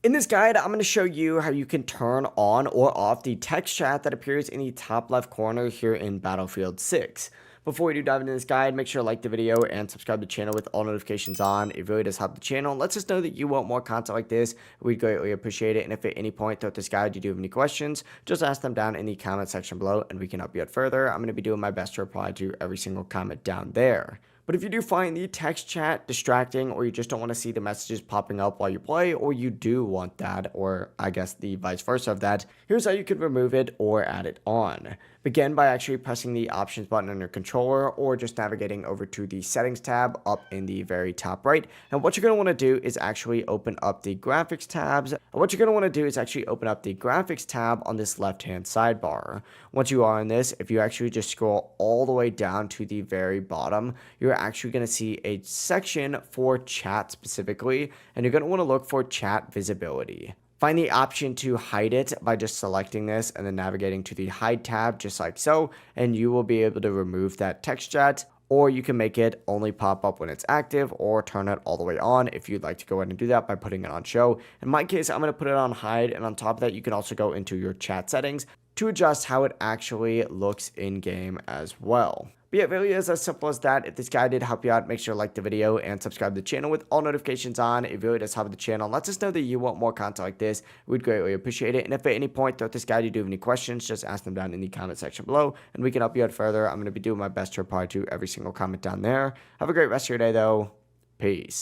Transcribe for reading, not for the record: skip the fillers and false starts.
In this guide, I'm going to show you how you can turn on or off the text chat that appears in the top left corner here in Battlefield 6. Before we do dive into this guide, make sure to like the video and subscribe to the channel with all notifications on. It really does help the channel. Lets us know that you want more content like this. We'd greatly appreciate it. And if at any point throughout this guide you do have any questions, just ask them down in the comment section below and we can help you out further. I'm going to be doing my best to reply to every single comment down there. But if you do find the text chat distracting, or you just don't want to see the messages popping up while you play, or you do want that, or I guess the vice versa of that, here's how you can remove it or add it on. Begin by actually pressing the options button on your controller, or just navigating over to the settings tab up in the very top right. And what you're going to want to do is actually open up the graphics tabs. On this left hand sidebar. Once you are in this, if you actually just scroll all the way down to the very bottom, you're actually going to see a section for chat specifically, and you're going to want to look for chat visibility. Find the option to hide it by just selecting this and then navigating to the hide tab just like so, and you will be able to remove that text chat, or you can make it only pop up when it's active or turn it all the way on if you'd like to go ahead and do that by putting it on show. In my case, I'm going to put it on hide, and on top of that, you can also go into your chat settings to adjust how it actually looks in game as well. But yeah, it really is as simple as that. If this guide did help you out, make sure to like the video and subscribe to the channel with all notifications on. It really does help the channel. Lets us know that you want more content like this. We'd greatly appreciate it. And if at any point throughout this guide you do have any questions, just ask them down in the comment section below and we can help you out further. I'm going to be doing my best to reply to every single comment down there. Have a great rest of your day though. Peace.